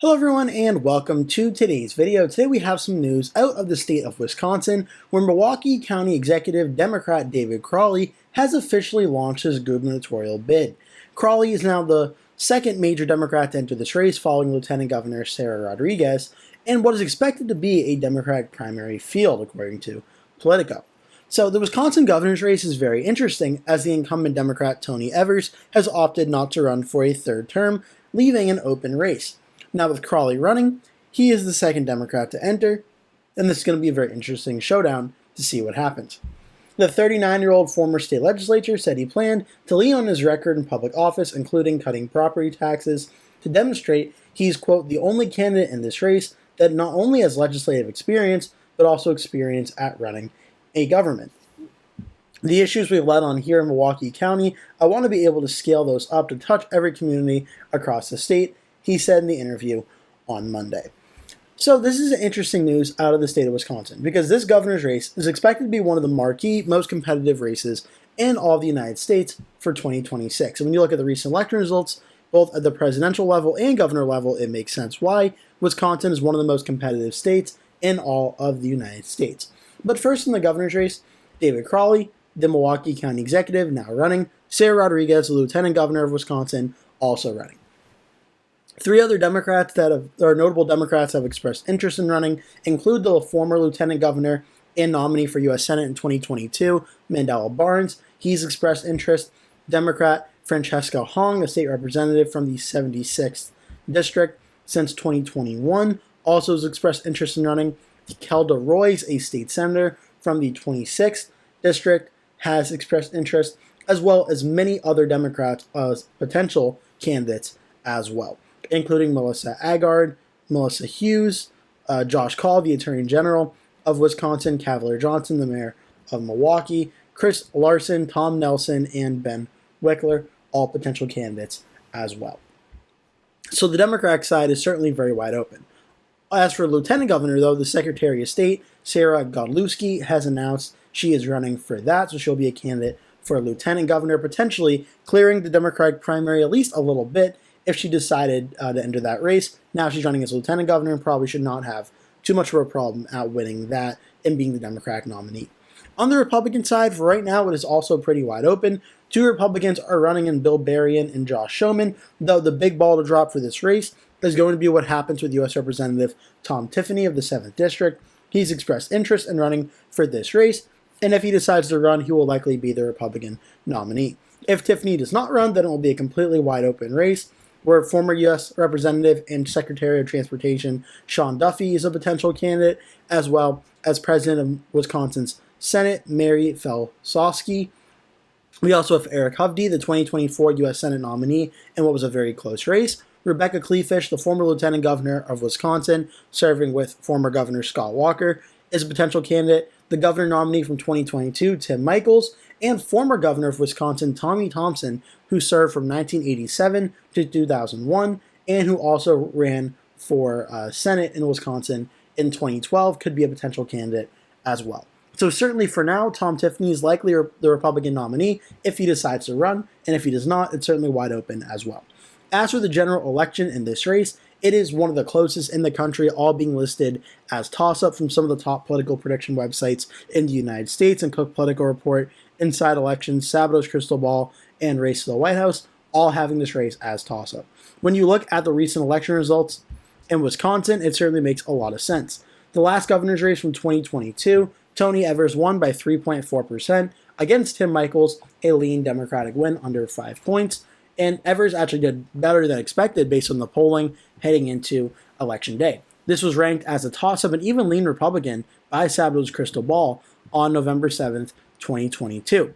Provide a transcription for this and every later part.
Hello everyone and welcome to today's video. Today we have some news out of the state of Wisconsin where Milwaukee County Executive Democrat David Crowley has officially launched his gubernatorial bid. Crowley is now the second major Democrat to enter this race following Lieutenant Governor Sarah Rodriguez in what is expected to be a Democratic primary field according to Politico. So the Wisconsin governor's race is very interesting as the incumbent Democrat Tony Evers has opted not to run for a third term, leaving an open race. Now with Crowley running, he is the second Democrat to enter, and this is going to be a very interesting showdown to see what happens. The 39-year-old former state legislator said he planned to lean on his record in public office, including cutting property taxes, to demonstrate he's, quote, the only candidate in this race that not only has legislative experience, but also experience at running a government. The issues we've led on here in Milwaukee County, I want to be able to scale those up to touch every community across the state, he said in the interview on Monday. So this is interesting news out of the state of Wisconsin because this governor's race is expected to be one of the marquee, most competitive races in all of the United States for 2026. And when you look at the recent election results, both at the presidential level and governor level, it makes sense why Wisconsin is one of the most competitive states in all of the United States. But first in the governor's race, David Crowley, the Milwaukee County Executive, now running, Sarah Rodriguez, the Lieutenant Governor of Wisconsin, also running. Three other Democrats notable Democrats have expressed interest in running include the former Lieutenant Governor and nominee for U.S. Senate in 2022, Mandela Barnes. He's expressed interest. Democrat Francesca Hong, a state representative from the 76th District since 2021, also has expressed interest in running. Kelda Roys, a state senator from the 26th District, has expressed interest, as well as many other Democrats as potential candidates as well, including Melissa Agard, Melissa Hughes, Josh Kaul, the Attorney General of Wisconsin, Cavalier Johnson, the Mayor of Milwaukee, Chris Larson, Tom Nelson, and Ben Wickler, all potential candidates as well. So the Democratic side is certainly very wide open. As for Lieutenant Governor, though, the Secretary of State, Sarah Godlewski, has announced she is running for that, so she'll be a candidate for Lieutenant Governor, potentially clearing the Democratic primary at least a little bit if she decided to enter that race. Now she's running as Lieutenant Governor and probably should not have too much of a problem at winning that and being the Democratic nominee. On the Republican side, for right now, it is also pretty wide open. Two Republicans are running in Bill Berrien and Josh Schoeman, though the big ball to drop for this race is going to be what happens with U.S. Representative Tom Tiffany of the 7th District. He's expressed interest in running for this race, and if he decides to run, he will likely be the Republican nominee. If Tiffany does not run, then it will be a completely wide open race, where former U.S. Representative and Secretary of Transportation Sean Duffy is a potential candidate, as well as President of Wisconsin's Senate Mary Felsowski. We also have Eric Hovde, the 2024 U.S. Senate nominee, in what was a very close race. Rebecca Kleefisch, the former Lieutenant Governor of Wisconsin, serving with former Governor Scott Walker, is a potential candidate. The governor nominee from 2022, Tim Michels, and former Governor of Wisconsin, Tommy Thompson, who served from 1987 to 2001, and who also ran for Senate in Wisconsin in 2012, could be a potential candidate as well. So certainly for now, Tom Tiffany is likely the Republican nominee if he decides to run, and if he does not, it's certainly wide open as well. As for the general election in this race, it is one of the closest in the country, all being listed as toss-up from some of the top political prediction websites in the United States, and Cook Political Report, Inside Elections, Sabatos Crystal Ball, and Race to the White House, all having this race as toss-up. When you look at the recent election results in Wisconsin, it certainly makes a lot of sense. The last governor's race from 2022, Tony Evers won by 3.4% against Tim Michels, a lean Democratic win under 5 points. And Evers actually did better than expected based on the polling heading into Election Day. This was ranked as a toss-up and even lean Republican by Sabatos Crystal Ball on November 7th, 2022.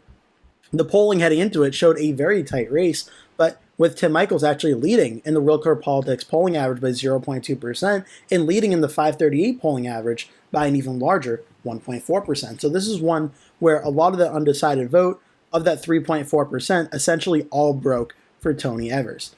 The polling heading into it showed a very tight race, but with Tim Michels actually leading in the Real Clear Politics polling average by 0.2% and leading in the 538 polling average by an even larger 1.4%. So this is one where a lot of the undecided vote of that 3.4% essentially all broke for Tony Evers.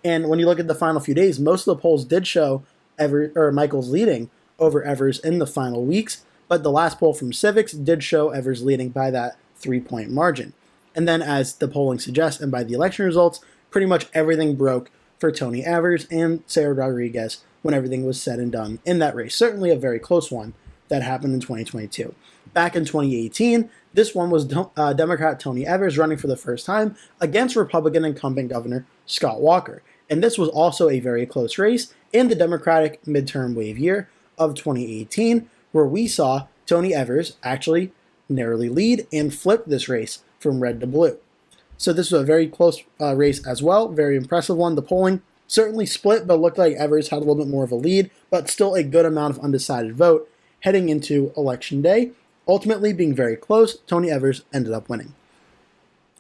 And when you look at the final few days, most of the polls did show Michels leading over Evers in the final weeks, but the last poll from Civics did show Evers leading by that 3-point margin. And then as the polling suggests and by the election results, pretty much everything broke for Tony Evers, and Sarah Rodriguez when everything was said and done in that race. Certainly a very close one that happened in 2022. Back in 2018, this one was Democrat Tony Evers running for the first time against Republican incumbent Governor Scott Walker. And this was also a very close race in the Democratic midterm wave year of 2018, where we saw Tony Evers actually narrowly lead and flip this race from red to blue. So this was a very close race as well, very impressive one. The polling certainly split, but looked like Evers had a little bit more of a lead, but still a good amount of undecided vote heading into Election Day. Ultimately being very close, Tony Evers ended up winning.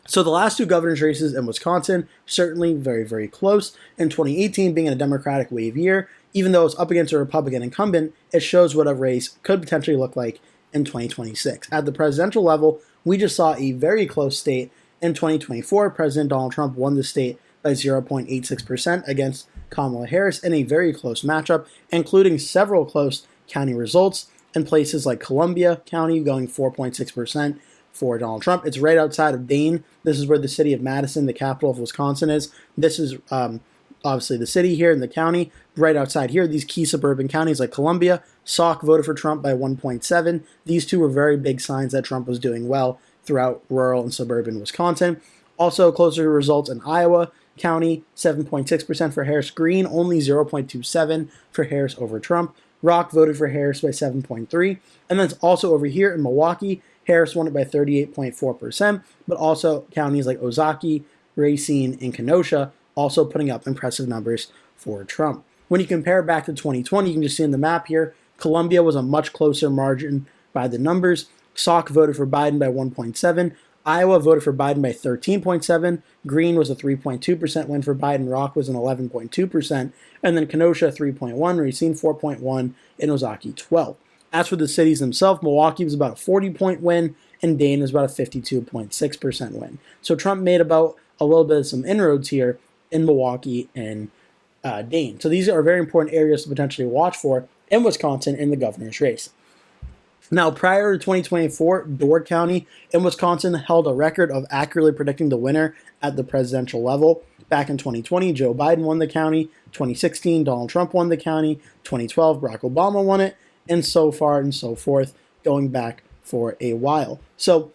So the last two governor's races in Wisconsin, certainly very, very close. In 2018, being in a Democratic wave year, even though it's up against a Republican incumbent, it shows what a race could potentially look like in 2026. At the presidential level, we just saw a very close state. In 2024, President Donald Trump won the state by 0.86% against Kamala Harris in a very close matchup, including several close county results in places like Columbia County going 4.6% for Donald Trump. It's right outside of Dane. This is where the city of Madison, the capital of Wisconsin, is. This is obviously the city here in the county. Right outside here, these key suburban counties like Columbia, Sauk voted for Trump by 1.7. These two were very big signs that Trump was doing well throughout rural and suburban Wisconsin. Also, closer results in Iowa County, 7.6% for Harris. Green, only 0.27 for Harris over Trump. Rock voted for Harris by 7.3. And then it's also over here in Milwaukee, Harris won it by 38.4%, but also counties like Ozaukee, Racine, and Kenosha also putting up impressive numbers for Trump. When you compare back to 2020, you can just see in the map here, Columbia was a much closer margin by the numbers. Sauk voted for Biden by 1.7. Iowa voted for Biden by 13.7. Green was a 3.2% win for Biden. Rock was an 11.2%. And then Kenosha 3.1, Racine 4.1, and Ozaukee 12. As for the cities themselves, Milwaukee was about a 40-point win, and Dane was about a 52.6% win. So Trump made about a little bit of some inroads here in Milwaukee and Dane. So these are very important areas to potentially watch for in Wisconsin in the governor's race. Now, prior to 2024, Door County in Wisconsin held a record of accurately predicting the winner at the presidential level. Back in 2020, Joe Biden won the county. 2016, Donald Trump won the county. 2012, Barack Obama won it. And so far and so forth, going back for a while. So,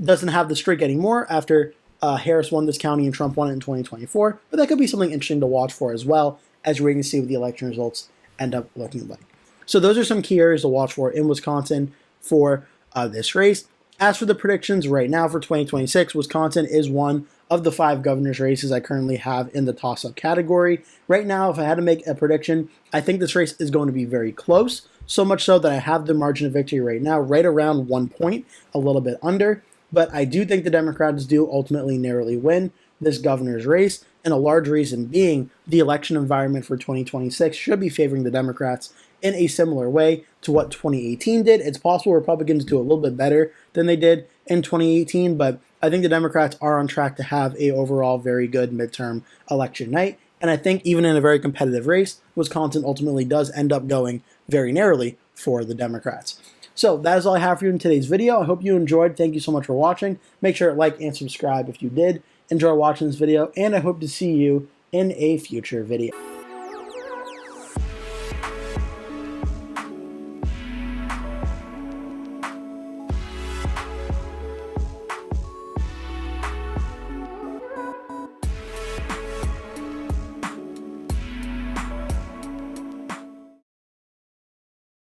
doesn't have the streak anymore after Harris won this county and Trump won it in 2024. But that could be something interesting to watch for as well, as we're going to see what the election results end up looking like. So those are some key areas to watch for in Wisconsin for this race. As for the predictions right now for 2026, Wisconsin is one of the 5 governor's races I currently have in the toss-up category. Right now, if I had to make a prediction, I think this race is going to be very close, so much so that I have the margin of victory right now right around 1 point, a little bit under. But I do think the Democrats do ultimately narrowly win this governor's race, and a large reason being the election environment for 2026 should be favoring the Democrats in a similar way to what 2018 did. It's possible Republicans do a little bit better than they did in 2018, but I think the Democrats are on track to have a overall very good midterm election night. And I think even in a very competitive race, Wisconsin ultimately does end up going very narrowly for the Democrats. So that is all I have for you in today's video. I hope you enjoyed. Thank you so much for watching. Make sure to like and subscribe if you did enjoy watching this video, and I hope to see you in a future video.